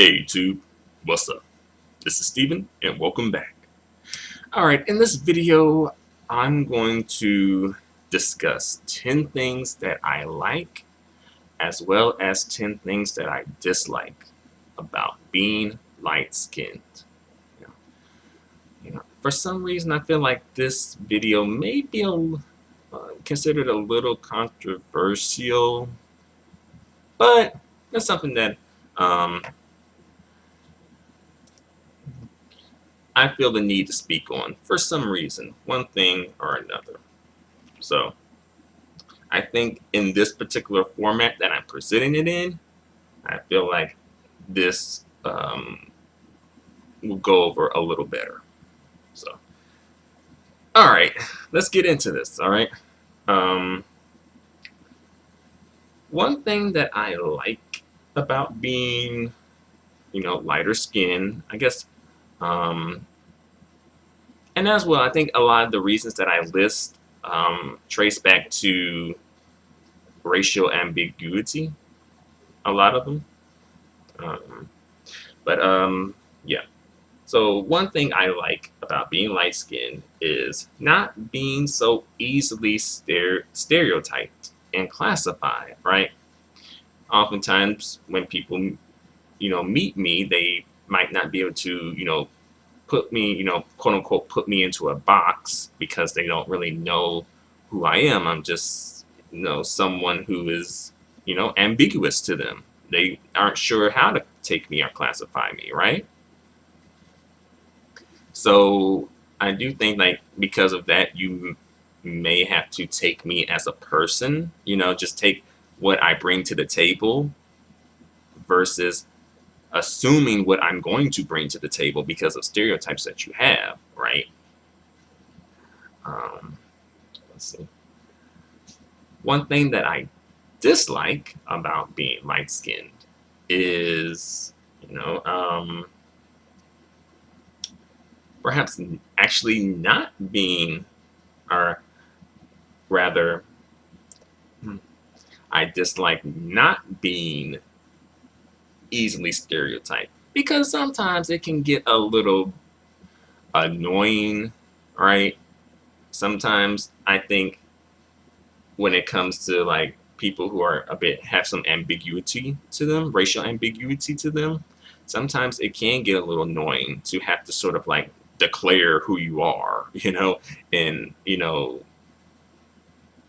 Hey YouTube, what's up? This is Steven and welcome back. Alright, in this video I'm going to discuss 10 things that I like as well as 10 things that I dislike about being light-skinned. For some reason I feel like this video may be considered a little controversial, but that's something that um, I feel the need to speak on for some reason, one thing or another. So I think in this particular format that I'm presenting it in, I feel like this will go over a little better. So, all right, let's get into this. All right. One thing that I like about being, lighter skin, I guess, and as well, I think a lot of the reasons that I list trace back to racial ambiguity, a lot of them. But yeah. So one thing I like about being light skinned is not being so easily stereotyped and classified, right? Oftentimes when people, meet me, they might not be able to, put me, quote unquote, put me into a box because they don't really know who I am. I'm just, someone who is, ambiguous to them. They aren't sure how to take me or classify me, right? So I do think, like, because of that, you may have to take me as a person, just take what I bring to the table versus assuming what I'm going to bring to the table because of stereotypes that you have, right? Let's see. One thing that I dislike about being light-skinned is, perhaps actually not being, or rather, I dislike not being easily stereotyped because sometimes it can get a little annoying, right? Sometimes I think when it comes to like people who are have some ambiguity to them, racial ambiguity to them, sometimes it can get a little annoying to have to sort of like declare who you are, and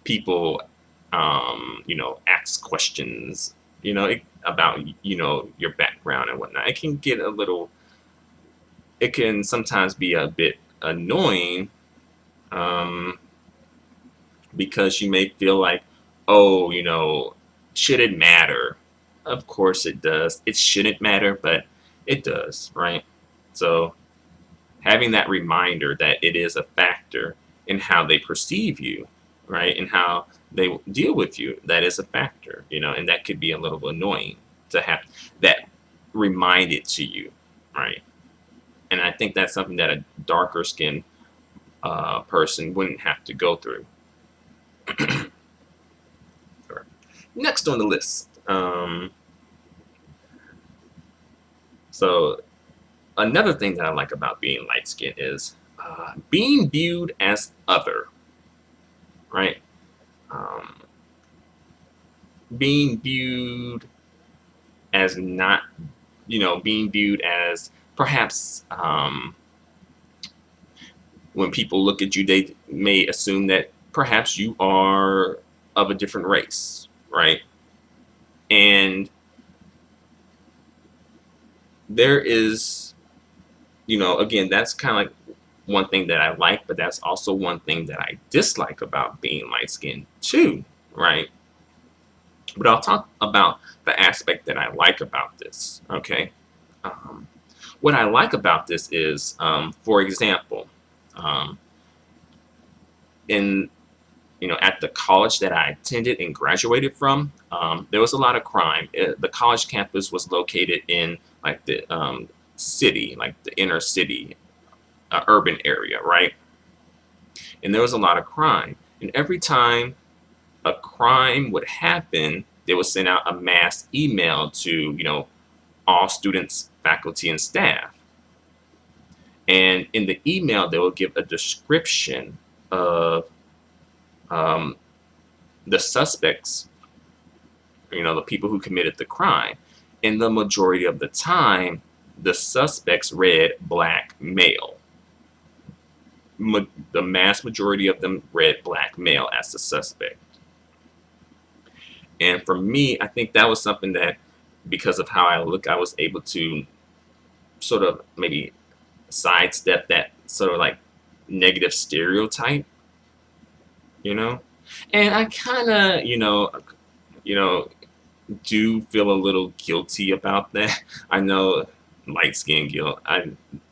people ask questions, about your background and whatnot. It can get a little, it can sometimes be a bit annoying, because you may feel like, oh, should it matter? Of course it does. It shouldn't matter, but it does, right? So having that reminder that it is a factor in how they perceive you, right, and how they deal with you, that is a factor, and that could be a little annoying to have that reminded to you, right? And I think that's something that a darker skinned person wouldn't have to go through. Next on the list, so another thing that I like about being light skinned is being viewed as other, right? Being viewed as not, being viewed as perhaps, when people look at you, they may assume that perhaps you are of a different race, right? And there is, again, that's kind of like one thing that I like, but that's also one thing that I dislike about being light skinned too, right? But I'll talk about the aspect that I like about this, okay? What I like about this is, for example, in at the college that I attended and graduated from, there was a lot of crime. The college campus was located in like the city, like the inner city, urban area, right? And there was a lot of crime. And every time a crime would happen, they would send out a mass email to, all students, faculty, and staff. And in the email, they will give a description of um, the suspects, the people who committed the crime. And the majority of the time, the suspects read black male. The mass majority of them read black male as the suspect. And for me, I think that was something that, because of how I look, I was able to sort of maybe sidestep that sort of like negative stereotype, And I kind of, do feel a little guilty about that. I know light skin guilt.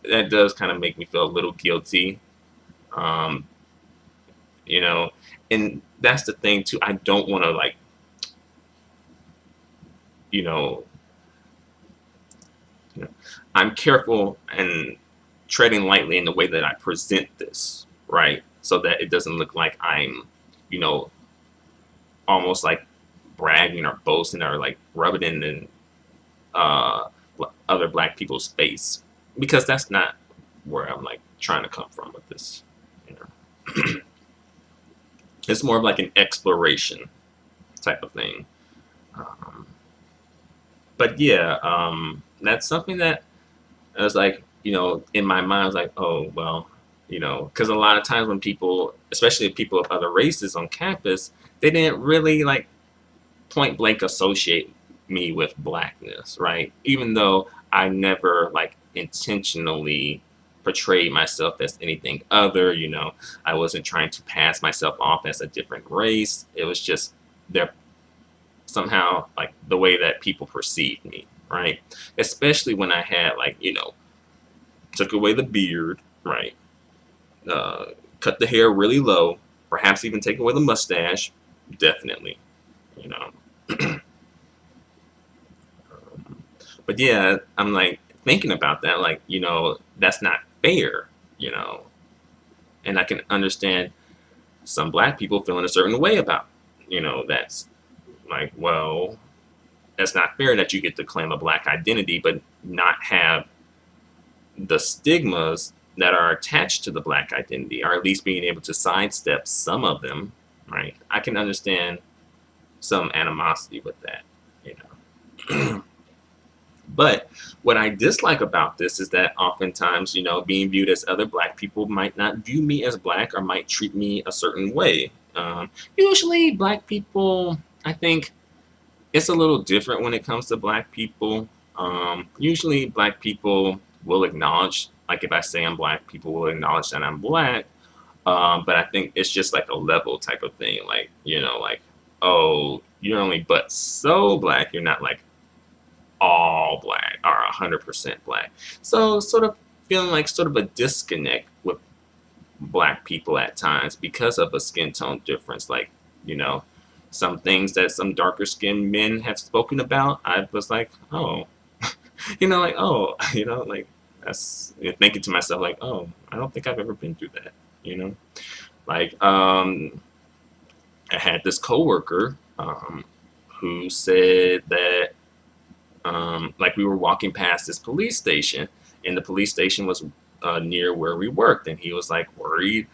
That does kind of make me feel a little guilty. Um, you know, and that's the thing too. I don't want to like, you know, you know, I'm careful and treading lightly in the way that I present this, right? So that it doesn't look like I'm, almost like bragging or boasting or like rubbing it in uh, other black people's face, because that's not where I'm like trying to come from with this. It's more of like an exploration type of thing. Um, but yeah, that's something that I was like, in my mind, I was like, oh, well, because a lot of times when people, especially people of other races on campus, they didn't really like point blank associate me with blackness, right? Even though I never like intentionally portrayed myself as anything other, I wasn't trying to pass myself off as a different race. It was just there somehow like the way that people perceived me, right? Especially when I had like, took away the beard, right? Cut the hair really low, perhaps even take away the mustache, definitely, you know. But yeah, I'm like thinking about that, like, that's not fair, and I can understand some black people feeling a certain way about, that's like, well, that's not fair that you get to claim a black identity, but not have the stigmas that are attached to the black identity, or at least being able to sidestep some of them, right? I can understand some animosity with that, But what I dislike about this is that oftentimes, being viewed as other black people might not view me as black or might treat me a certain way. Usually black people, I think it's a little different when it comes to black people. Usually black people will acknowledge, like if I say I'm black, people will acknowledge that I'm black. But I think it's just like a level type of thing. Like, like, oh, you're only but so black. You're not like all black or 100% black. So sort of feeling like sort of a disconnect with black people at times because of a skin tone difference. Like, some things that some darker skinned men have spoken about, I was like, oh, like, oh, like that's thinking to myself like, oh, I don't think I've ever been through that, like, I had this coworker who said that like we were walking past this police station, and the police station was near where we worked, and he was like worried,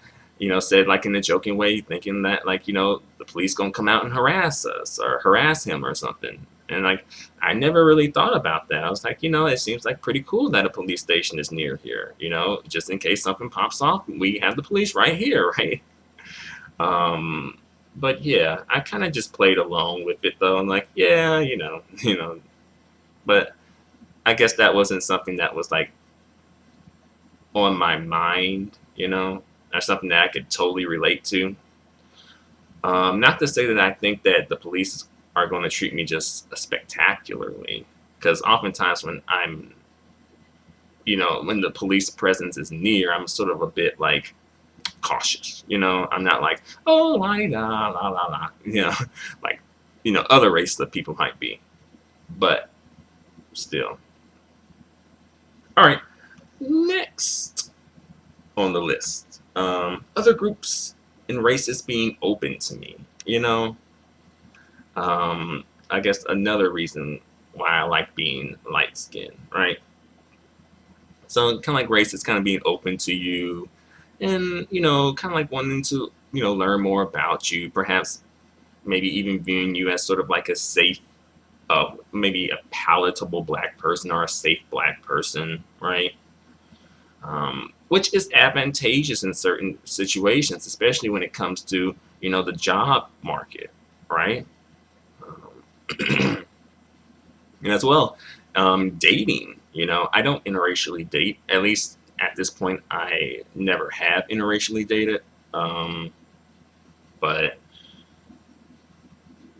said like in a joking way, thinking that like, the police gonna come out and harass us or harass him or something. And like, I never really thought about that. I was like, it seems like pretty cool that a police station is near here, just in case something pops off, we have the police right here, right? But yeah, I kind of just played along with it though. I'm like, yeah, but I guess that wasn't something that was like on my mind, or something that I could totally relate to. Not to say that I think that the police are going to treat me just spectacularly, because oftentimes when I'm, when the police presence is near, I'm sort of a bit like cautious, I'm not like, oh, la la la la la, like, other races of people might be, but still. All right, next on the list, other groups and races being open to me, I guess another reason why I like being light skinned, right? So kind of like race is kind of being open to you, and kind of like wanting to learn more about you, perhaps maybe even viewing you as sort of like a safe, maybe a palatable black person or a safe black person, right? Which is advantageous in certain situations, especially when it comes to the job market, right? Um, and as well, dating. I don't interracially date. At least at this point, I never have interracially dated. Um, but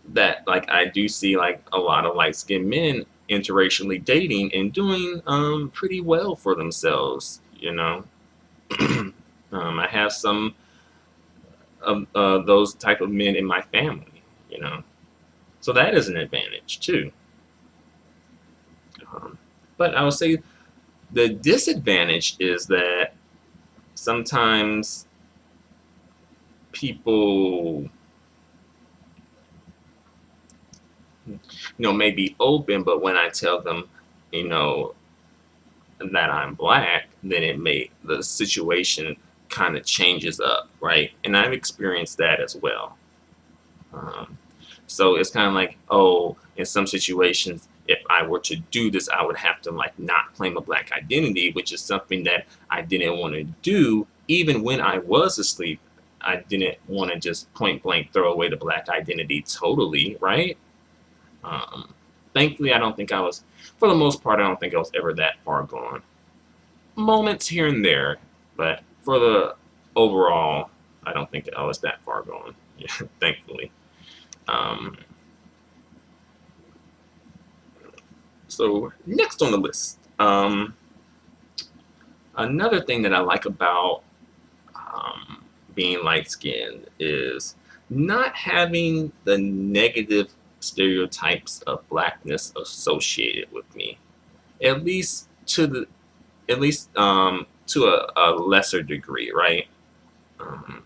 that like I do see like a lot of light skinned men interracially dating and doing pretty well for themselves. I have some of those type of men in my family. So that is an advantage too. But I would say the disadvantage is that sometimes people, may be open, but when I tell them, you know, that I'm black, then the situation kind of changes up, right? And I've experienced that as well. Um, so it's kind of like, oh, in some situations, if I were to do this, I would have to like not claim a black identity, which is something that I didn't want to do. Even when I was asleep, I didn't want to just point blank throw away the black identity totally, right? Um, Thankfully, I don't think I was, for the most part, I don't think I was ever that far gone. Moments here and there, but for the overall, I don't think I was that far gone. Yeah, thankfully. Um, so next on the list, another thing that I like about being light skinned is not having the negative stereotypes of blackness associated with me. At least to a lesser degree, right? Um,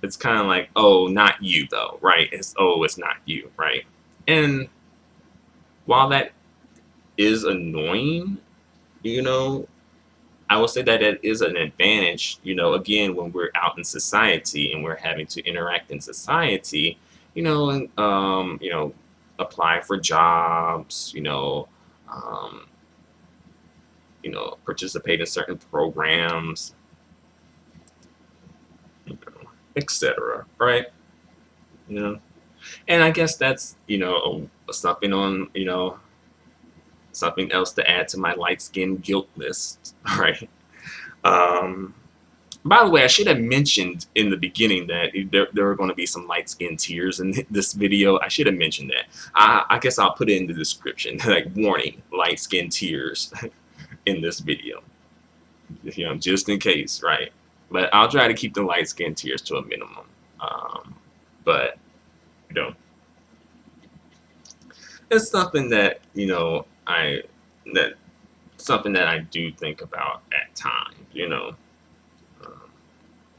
it's kind of like, oh, not you though, right? It's not you, right? And while that is annoying, you know, I will say that it is an advantage, again, when we're out in society and we're having to interact in society, and, apply for jobs, um, participate in certain programs, etc. Right? You know, and I guess that's, something on, something else to add to my light skin guilt list, right? Um, By the way, I should have mentioned in the beginning that there were going to be some light skin tears in this video. I should have mentioned that. I guess I'll put it in the description, like warning, light skin tears in this video, just in case, right? But I'll try to keep the light skin tears to a minimum. But you know, it's something that that something that I do think about at times. Um,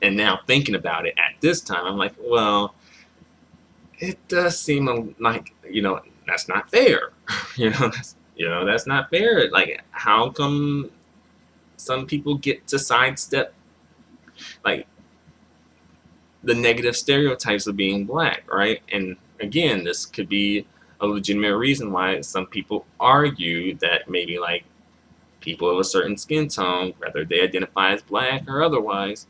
and now thinking about it at this time, I'm like, well, it does seem like that's not fair. That's not fair. Like, how come some people get to sidestep like the negative stereotypes of being black, right? And again, this could be a legitimate reason why some people argue that maybe like people of a certain skin tone, whether they identify as black or otherwise,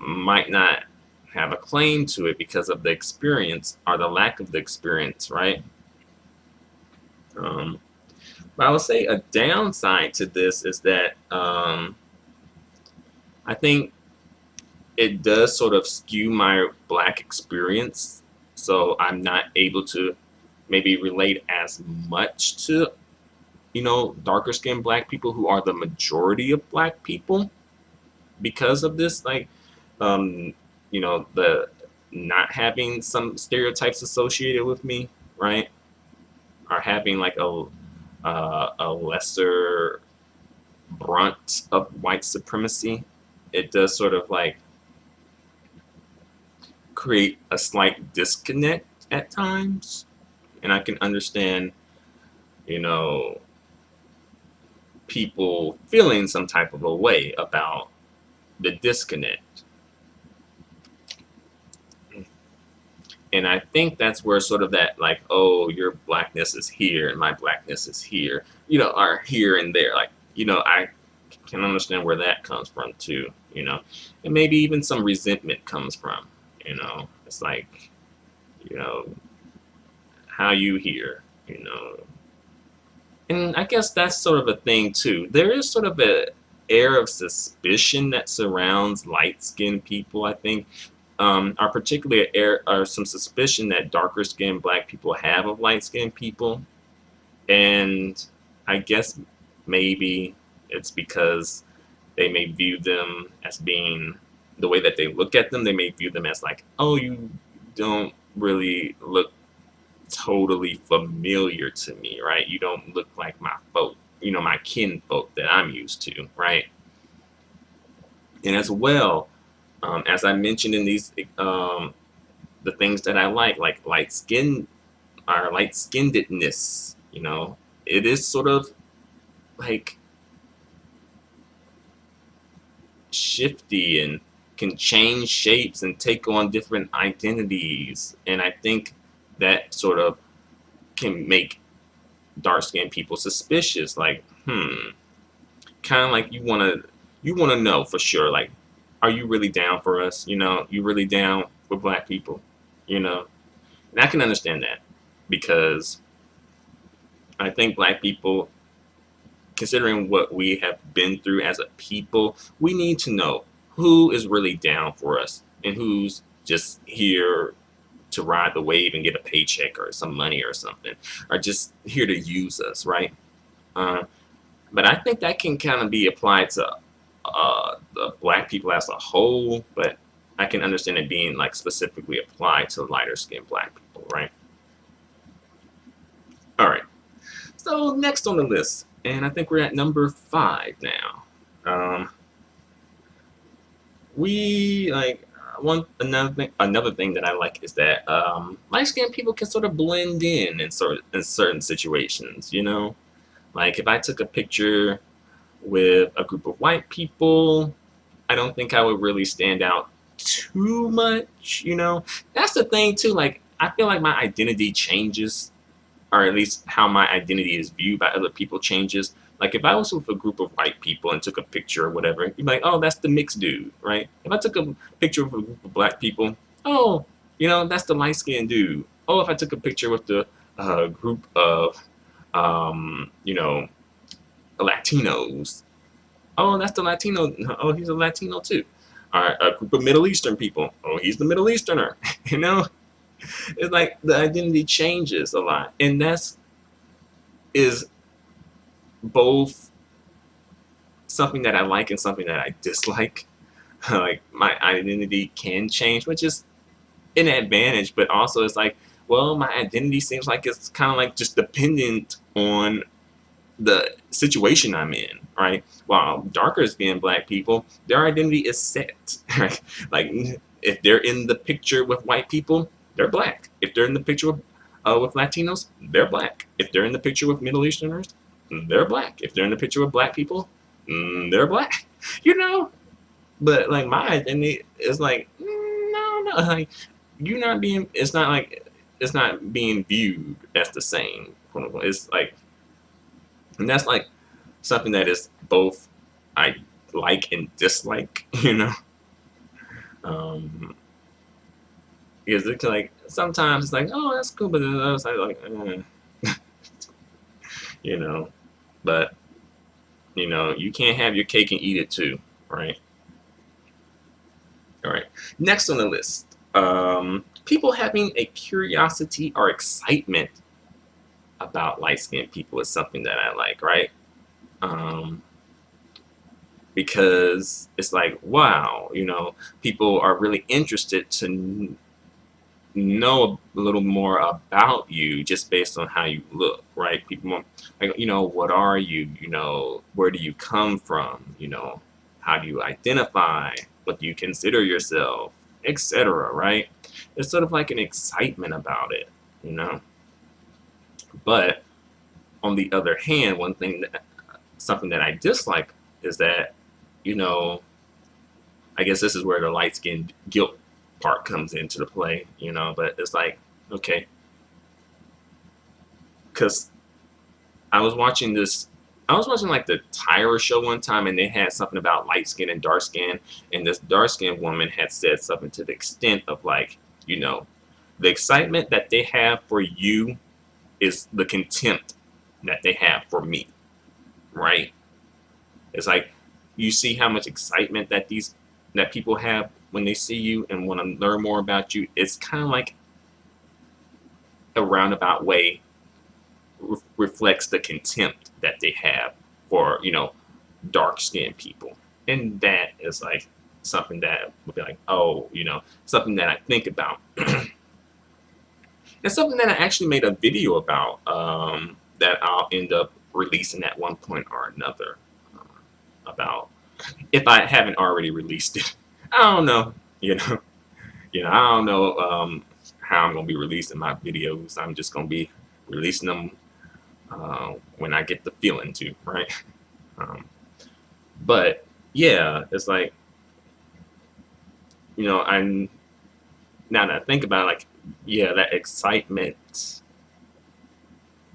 might not have a claim to it because of the experience or the lack of the experience, right? But I would say a downside to this is that I think it does sort of skew my black experience, so I'm not able to maybe relate as much to darker skinned black people who are the majority of black people because of this, like um, the not having some stereotypes associated with me, right? Or having like a lesser brunt of white supremacy. It does sort of like create a slight disconnect at times, And I can understand, you know, people feeling some type of a way about the disconnect. And I think that's where sort of that, like, oh, your blackness is here and my blackness is here, are here and there. Like, I can understand where that comes from too, and maybe even some resentment comes from, it's like, you know, how you here. And I guess that's sort of a thing too. There is sort of a air of suspicion that surrounds light-skinned people, I think. Are particularly are some suspicion that darker skinned black people have of light skinned people. And I guess maybe it's because they may view them as being the way that they look at them, they may view them as like, oh, you don't really look totally familiar to me, right? You don't look like my folk, my kin folk that I'm used to, right? And as well, as I mentioned in these, the things that I like light skin, our light skinnedness, it is sort of like shifty and can change shapes and take on different identities. And I think that sort of can make dark skinned people suspicious. Like, kind of like you wanna know for sure, like, are you really down for us? You really down with black people? And I can understand that because I think black people, considering what we have been through as a people, we need to know who is really down for us and who's just here to ride the wave and get a paycheck or some money or something, or just here to use us, right? Uh, but I think that can kind of be applied to the black people as a whole, but I can understand it being like specifically applied to lighter skinned black people, right? All right. So next on the list, and I think we're at number 5 now. We like another thing that I like is that light skinned people can sort of blend in certain situations. Like if I took a picture with a group of white people, I don't think I would really stand out too much. That's the thing too. Like I feel like my identity changes, or at least how my identity is viewed by other people changes. Like if I was with a group of white people and took a picture or whatever, you'd be like, oh, that's the mixed dude, right? If I took a picture with a group of black people, oh, that's the light skinned dude. Oh, if I took a picture with the group of, Latinos, oh, that's the Latino. Oh, he's a Latino too. All right, a group of Middle Eastern people. Oh, he's the Middle Easterner. you know, it's like the identity changes a lot, and is both something that I like and something that I dislike. Like my identity can change, which is an advantage, but also it's like, well, my identity seems like it's kind of like just dependent on the situation I'm in, right? While darker skinned black people, their identity is set, right? Like if they're in the picture with white people, they're black. If they're in the picture with Latinos, they're black. If they're in the picture with Middle Easterners, they're black. If they're in the picture with black people, they're black. You know, but like my identity is like, no, like you're not being. It's not like it's not being viewed as the same. Quote unquote. It's like, and that's like something that is both I like and dislike. Because it's like sometimes it's like, oh, that's cool, but then the other side like, you know, but you can't have your cake and eat it too, right? All right. Next on the list, people having a curiosity or excitement about light-skinned people is something that I like, right? Because it's like, wow, people are really interested to know a little more about you just based on how you look, right? People want, like, what are you? Where do you come from? How do you identify? What do you consider yourself, etc., right? There's sort of like an excitement about it, But on the other hand, something that I dislike is that, you know, I guess this is where the light skin guilt part comes into the play, but it's like, okay, because I was watching this. I was watching like the Tyra show one time, and they had something about light skin and dark skin, and this dark skinned woman had said something to the extent of like, the excitement that they have for you is the contempt that they have for me, right? It's like you see how much excitement that people have when they see you and want to learn more about you. It's kind of like a roundabout way reflects the contempt that they have for dark skinned people, and that is like something that would be like, oh, something that I think about. And something that I actually made a video about, that I'll end up releasing at one point or another, about, if I haven't already released it. I don't know, I don't know, how I'm gonna be releasing my videos. I'm just gonna be releasing them when I get the feeling to, right? Um, but yeah, it's like, I'm now that I think about it, like, yeah, that excitement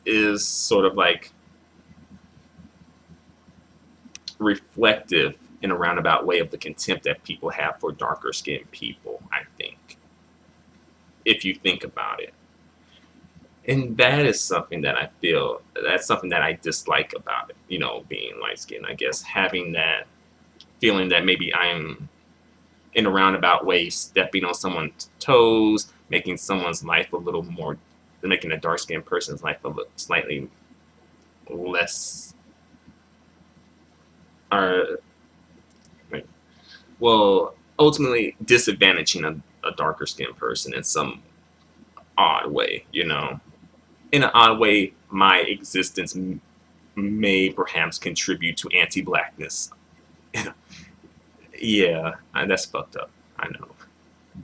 is sort of like reflective in a roundabout way of the contempt that people have for darker skinned people, I think, if you think about it. And that is something that I feel, that's something that I dislike about it, being light skinned, I guess, having that feeling that maybe I'm in a roundabout way stepping on someone's toes, making someone's life a little more, making a dark skinned person's life a little, slightly less, or, well, ultimately disadvantaging a darker skinned person in some odd way, In an odd way, my existence may perhaps contribute to anti-blackness. Yeah, that's fucked up. I know.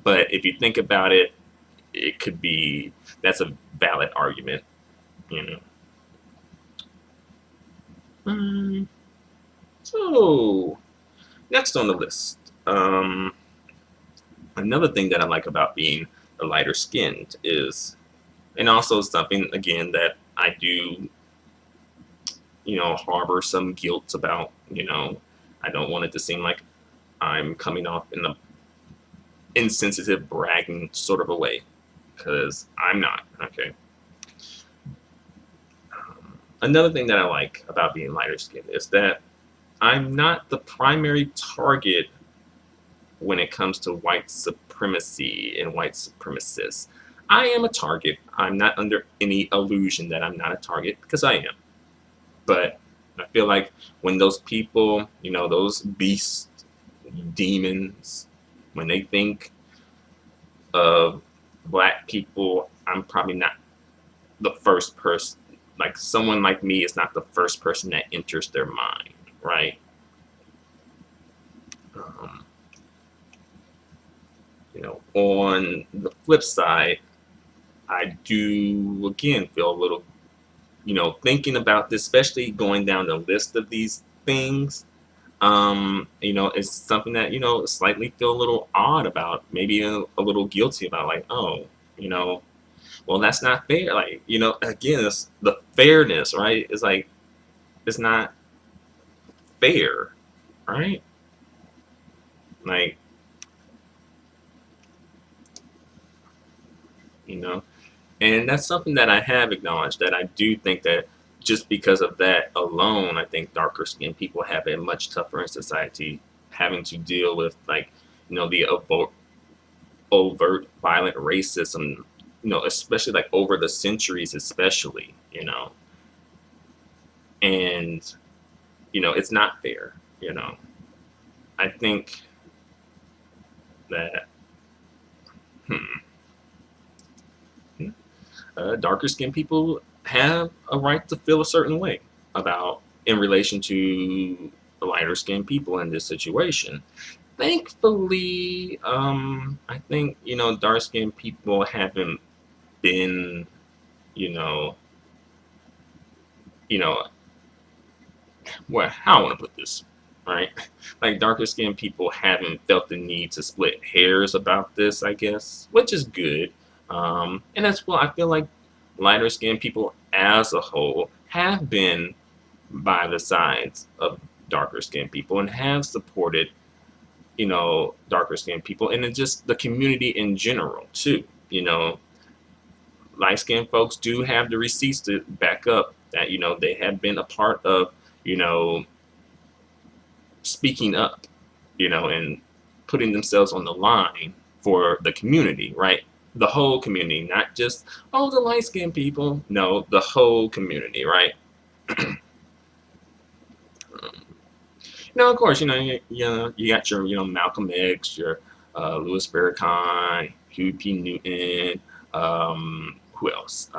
But if you think about it, it could be, that's a valid argument, you know. So, next on the list, another thing that I like about being a lighter skinned is, and also something again that I do, harbor some guilt about, I don't want it to seem like I'm coming off in a insensitive bragging sort of a way, because I'm not, okay? Another thing that I like about being lighter skinned is that I'm not the primary target when it comes to white supremacy and white supremacists. I am a target. I'm not under any illusion that I'm not a target, because I am. But I feel like when those people, those beast demons, when they think of black people, I'm probably not the first person. Like, someone like me is not the first person that enters their mind, right? Um, on the flip side, I do again feel a little, thinking about this, especially going down the list of these things. It's something that, slightly feel a little odd about, maybe a little guilty about, like, oh, well, that's not fair. Like, again, it's the fairness, right? It's like, it's not fair, right? Like, you know, and that's something that I have acknowledged, that I do think that just because of that alone, I think darker skinned people have it much tougher in society, having to deal with, like, the overt violent racism, especially like over the centuries, especially, and, it's not fair, I think that, darker skinned people have a right to feel a certain way about, in relation to the lighter skinned people in this situation. Thankfully, I think, dark skinned people haven't been, you know, you know, well, how I want to put this, right? Like darker skinned people haven't felt the need to split hairs about this, I guess, which is good. And that's well, I feel like lighter skinned people as a whole have been by the sides of darker skinned people and have supported, darker skinned people and then just the community in general too. Light skinned folks do have the receipts to back up that, they have been a part of, you know, speaking up, and putting themselves on the line for the community, right? The whole community, not just, oh, the light skinned people. No, the whole community, right? Of course, you got your, Malcolm X, your Louis Farrakhan, Huey P. Newton, who else?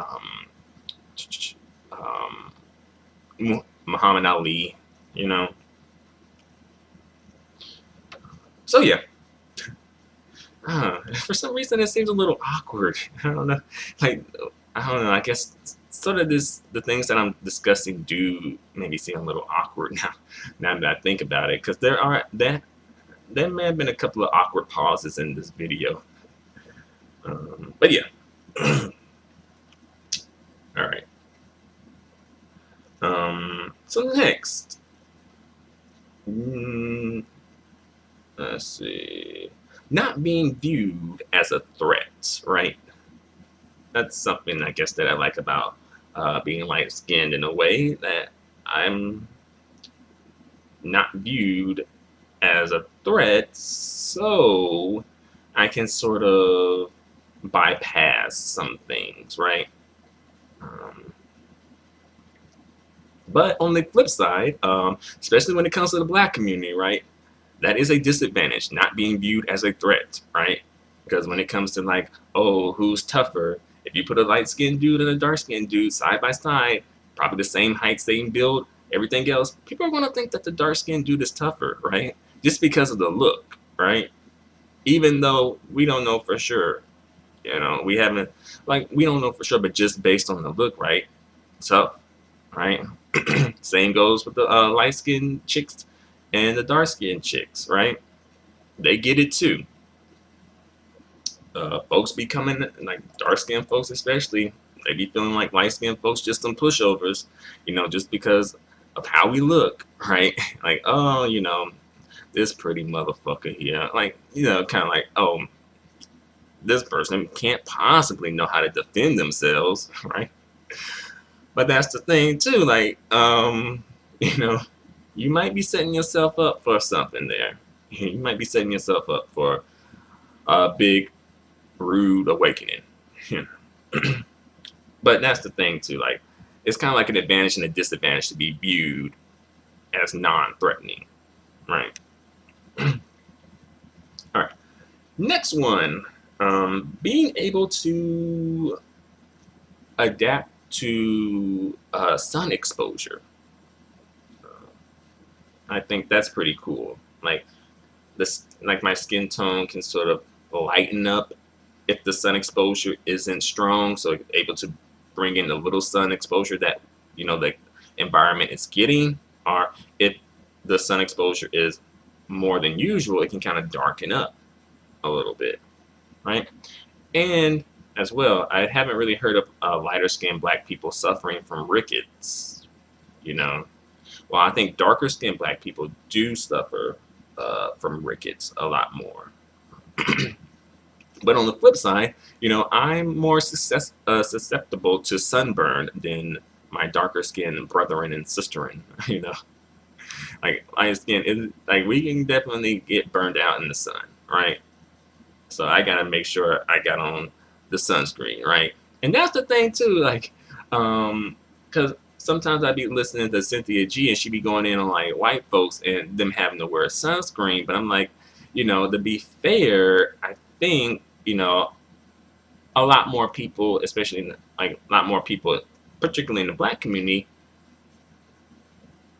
Muhammad Ali, So yeah, for some reason it seems a little awkward. I don't know, like I don't know. I guess sort of the things that I'm discussing do maybe seem a little awkward now. Now that I think about it, because there may have been a couple of awkward pauses in this video. But yeah. All right. So next, let's see, not being viewed as a threat, right? That's something I guess that I like about being light-skinned in a way that I'm not viewed as a threat, so I can sort of bypass some things, right? But on the flip side, especially when it comes to the black community, right, that is a disadvantage, not being viewed as a threat, right? Because when it comes to like, oh, who's tougher? If you put a light-skinned dude and a dark-skinned dude side by side, probably the same height, same build, everything else, people are going to think that the dark-skinned dude is tougher, right? Just because of the look, right? Even though we don't know for sure, we don't know for sure, but just based on the look, right? Tough, right? Same goes with the light-skinned chicks and the dark-skinned chicks, right? They get it too. Folks be coming, like dark-skinned folks especially, they be feeling like light-skinned folks just some pushovers, just because of how we look, right? Like, oh, this pretty motherfucker here. Like, kind of like, oh, this person can't possibly know how to defend themselves, right? But that's the thing too, like, you might be setting yourself up for something there. You might be setting yourself up for a big, rude awakening. But that's the thing too, like, it's kind of like an advantage and a disadvantage to be viewed as non-threatening, right? All right, next one, being able to adapt to sun exposure. I think that's pretty cool. Like like my skin tone can sort of lighten up if the sun exposure isn't strong, so able to bring in a little sun exposure that the environment is getting, or if the sun exposure is more than usual, it can kind of darken up a little bit, right? And as well, I haven't really heard of lighter skinned black people suffering from rickets. Well, I think darker skinned black people do suffer from rickets a lot more. But on the flip side, I'm more susceptible to sunburn than my darker skinned brethren and sisterin. Like light skin, like we can definitely get burned out in the sun, right? So I gotta make sure I got on the sunscreen, right? And that's the thing too, like, because sometimes I'd be listening to Cynthia G and she be going in on like white folks and them having to wear sunscreen, but I'm like, to be fair, I think, a lot more people, especially a lot more people, particularly in the black community,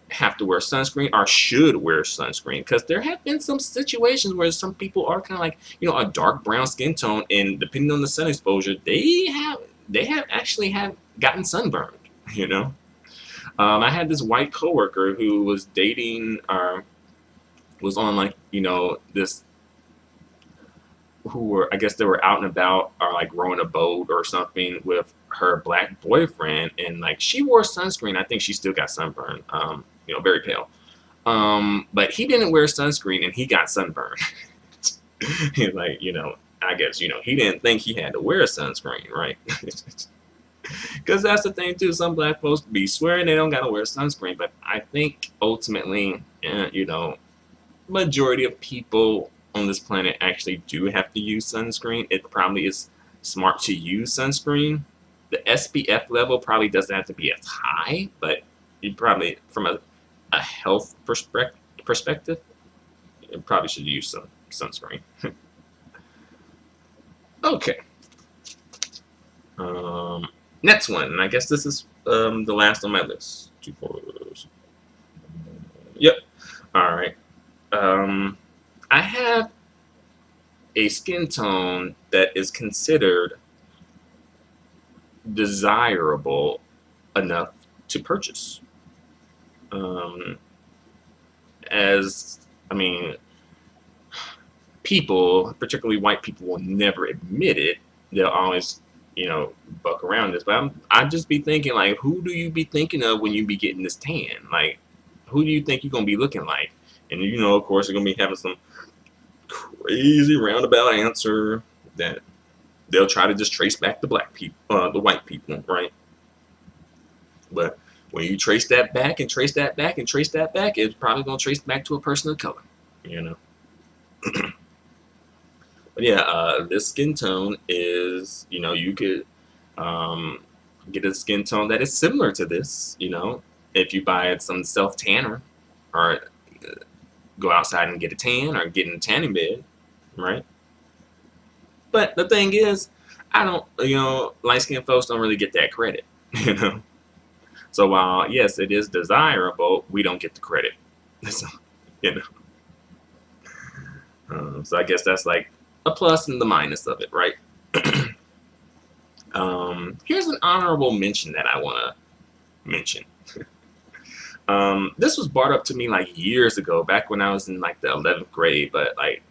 have to wear sunscreen or should wear sunscreen, because there have been some situations where some people are kind of like, a dark brown skin tone, and depending on the sun exposure, they have actually gotten sunburned, I had this white coworker who was dating, or was on like, this, who were, I guess they were out and about or like rowing a boat or something with her black boyfriend, and like she wore sunscreen. I think she still got sunburn. Very pale. But he didn't wear sunscreen and he got sunburned. He's like, I guess, he didn't think he had to wear sunscreen, right? Because that's the thing too. Some black folks be swearing they don't gotta wear sunscreen, but I think ultimately, majority of people on this planet actually do have to use sunscreen. It probably is smart to use sunscreen. The SPF level probably doesn't have to be as high, but you probably, from a health perspective, you probably should use some sunscreen. Okay. Next one, and I guess this is the last on my list. 2 4. Yep. All right. I have a skin tone that is considered desirable enough to purchase. People, particularly white people, will never admit it. They'll always, buck around this. But I just be thinking, like, who do you be thinking of when you be getting this tan? Like, who do you think you're gonna be looking like? And of course, you're gonna be having some crazy roundabout answer that they'll try to just trace back the black people, the white people, right? But when you trace that back and trace that back and trace that back, it's probably gonna trace back to a person of color, But yeah, this skin tone is, you could get a skin tone that is similar to this, if you buy some self tanner, or go outside and get a tan, or get in a tanning bed, right? But the thing is, I don't, light skinned folks don't really get that credit, So while yes, it is desirable, we don't get the credit, so, so I guess that's like a plus and the minus of it, right? Here's an honorable mention that I want to mention. This was brought up to me like years ago, back when I was in like the 11th grade, but like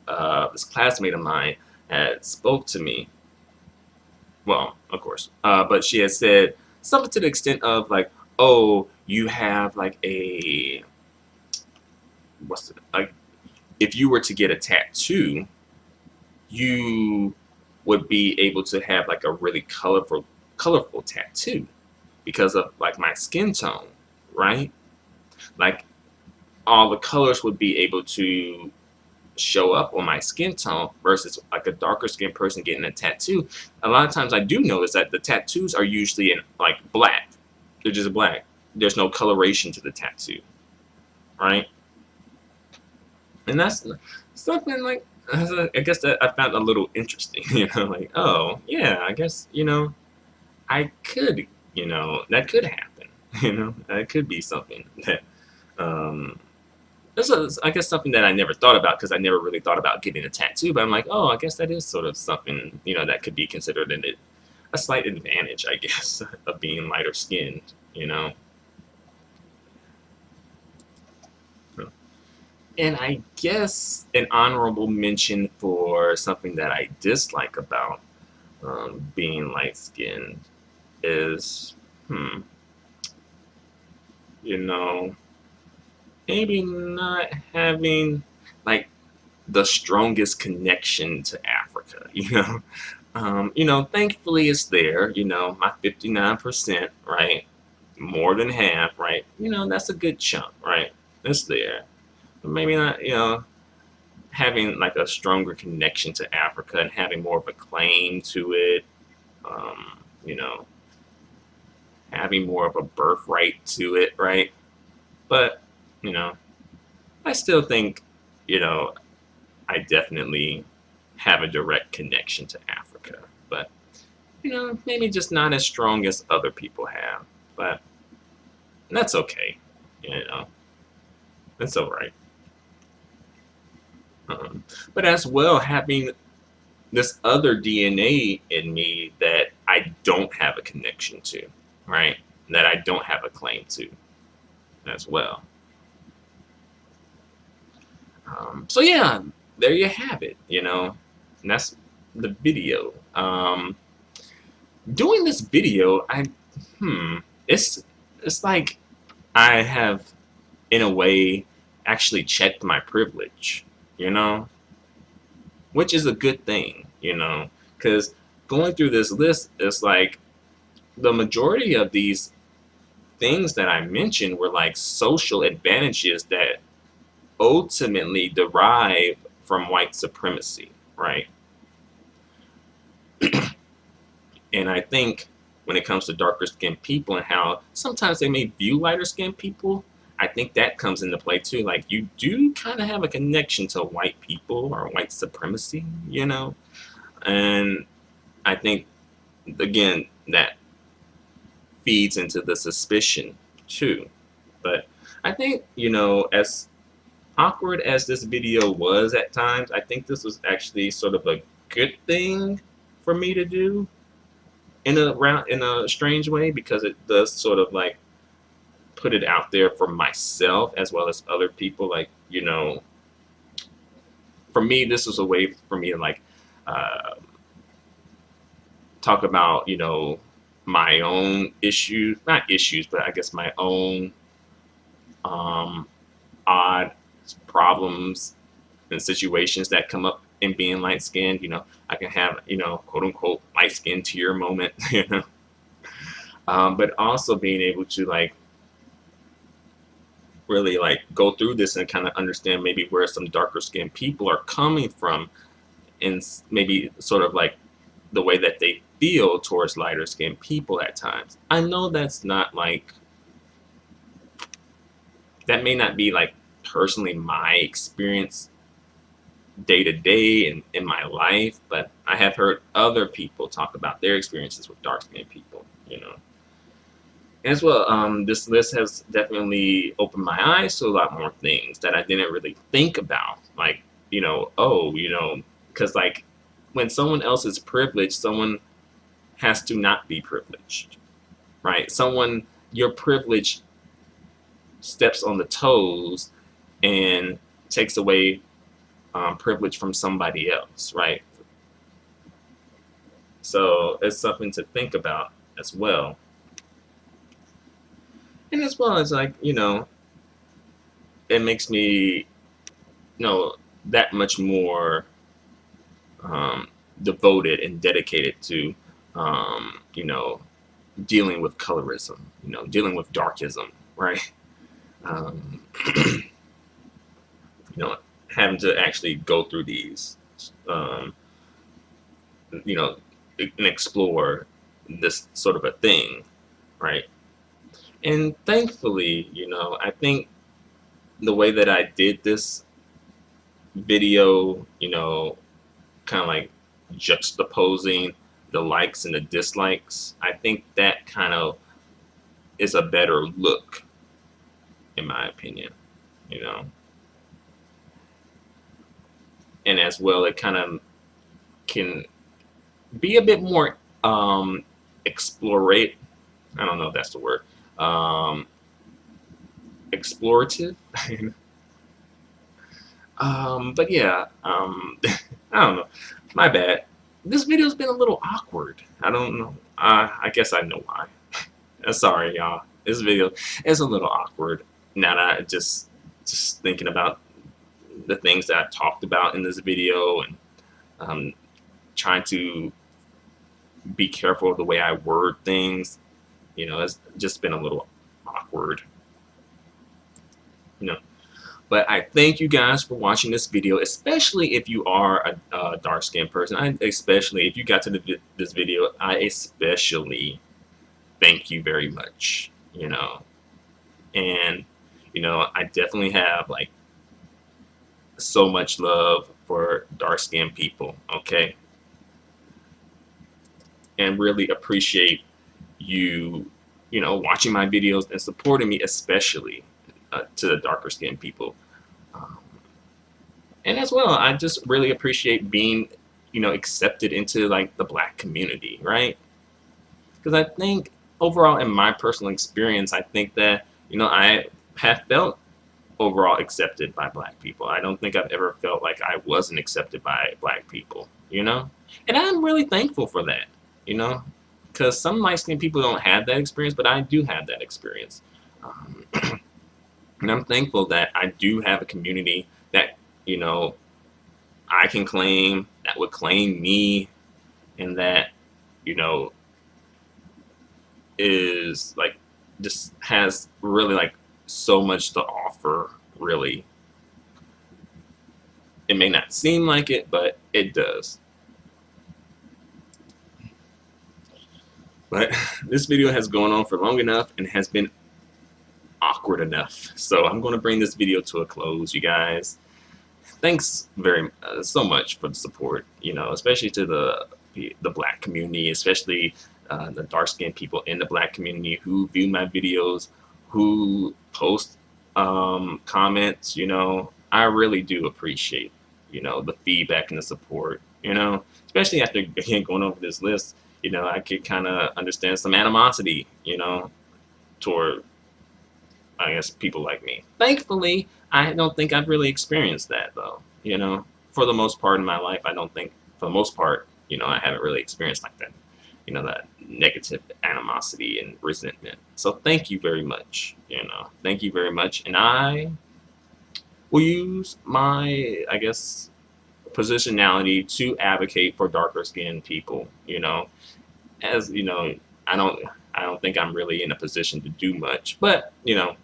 this classmate of mine had spoke to me. Well, of course, but she had said something to the extent of like, oh, you have like like, if you were to get a tattoo, you would be able to have like a really colorful tattoo because of like my skin tone, right? Like all the colors would be able to show up on my skin tone versus like a darker skinned person getting a tattoo. A lot of times I do notice that the tattoos are usually in like black. They're just black. There's no coloration to the tattoo, right? And that's something like, I guess that I found a little interesting, like, oh yeah, I guess, I could, that could happen, that could be something that, this is, I guess, something that I never thought about because I never really thought about getting a tattoo, but I'm like, oh, I guess that is sort of something, that could be considered a slight advantage, I guess, of being lighter skinned, And I guess an honorable mention for something that I dislike about being light skinned is, maybe not having like the strongest connection to Africa, thankfully it's there, my 59%, right? More than half, right? That's a good chunk, right? It's there. But maybe not, having like a stronger connection to Africa and having more of a claim to it, you know, having more of a birthright to it, right? But, I still think, I definitely have a direct connection to Africa. But, maybe just not as strong as other people have. But that's okay, That's all right. But as well, having this other DNA in me that I don't have a connection to, right? That I don't have a claim to. as well. So yeah, there you have it. And that's the video. Doing this video, it's it's like I have, in a way, actually checked my privilege. You know, which is a good thing. Because going through this list, it's like the majority of these things that I mentioned were like social advantages that ultimately derive from white supremacy, right? And I think when it comes to darker skinned people and how sometimes they may view lighter skinned people, I think that comes into play too. Like you do kind of have a connection to white people or white supremacy. And I think, again, that feeds into the suspicion too. But I think, as awkward as this video was at times, I think this was actually sort of a good thing for me to do in a strange way, because it does sort of like put it out there for myself as well as other people. Like, for me, this was a way for me to like uh, talk about, my own issues, not issues, but I guess my own um, odd problems and situations that come up in being light skinned. I can have, quote unquote, light skinned to your moment, but also being able to like really like go through this and kind of understand maybe where some darker skinned people are coming from, and maybe sort of like the way that they feel towards lighter skinned people at times. I know that's not like, that may not be like personally my experience day to day in my life, but I have heard other people talk about their experiences with dark skinned people. As well, this list has definitely opened my eyes to a lot more things that I didn't really think about. Like, because like when someone else is privileged, someone has to not be privileged, right? Your privilege steps on the toes and takes away privilege from somebody else, right? So it's something to think about as well. And as well as like, it makes me that much more um, devoted and dedicated to dealing with colorism, dealing with darkism, right? Um, having to actually go through these, um, you know, and explore this sort of a thing, right? And thankfully, I think the way that I did this video, kind of like juxtaposing the likes and the dislikes, I think that kind of is a better look, in my opinion. And as well, it kind of can be a bit more explorate. I don't know if that's the word. Explorative. But yeah, I don't know. My bad. This video's been a little awkward. I don't know. I guess I know why. Sorry, y'all. This video is a little awkward. Now that I just thinking about the things that I talked about in this video, and trying to be careful of the way I word things. It's just been a little awkward. But I thank you guys for watching this video, especially if you are a dark-skinned person. Especially if you got to this video, I especially thank you very much. And I definitely have like so much love for dark-skinned people. Okay, and really appreciate you, watching my videos and supporting me, especially to the darker skinned people. Um, and as well, I just really appreciate being, accepted into like the Black community, right? Because I think overall, in my personal experience, I think that I have felt overall accepted by black people. I don't think I've ever felt like I wasn't accepted by black people, you know? And I'm really thankful for that, you know? Because some light skinned people don't have that experience, but I do have that experience. Um, and I'm thankful that I do have a community that, you know, I can claim, that would claim me, and that, you know, is like, just has really like so much to offer, really. It may not seem like it, but it does. But this video has gone on for long enough and has been awkward enough. So I'm going to bring this video to a close, you guys. Thanks very so much for the support, you know, especially to the black community, especially the dark-skinned people in the black community who view my videos, who post comments, you know. I really do appreciate, you know, the feedback and the support, you know, especially after, again, going over this list. You know, I could kind of understand some animosity, you know, toward, I guess, people like me. Thankfully, I don't think I've really experienced that, though. You know, for the most part in my life, I don't think, for the most part, you know, I haven't really experienced like that, you know, that negative animosity and resentment. So thank you very much, you know, thank you very much. And I will use my, I guess, positionality to advocate for darker skinned people, you know, as you know, I don't I don't think I'm really in a position to do much, but you know,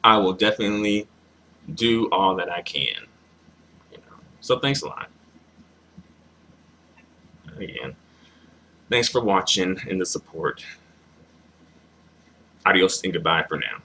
I will definitely do all that I can. You know. So thanks a lot. Again, thanks for watching and the support. Adios and goodbye for now.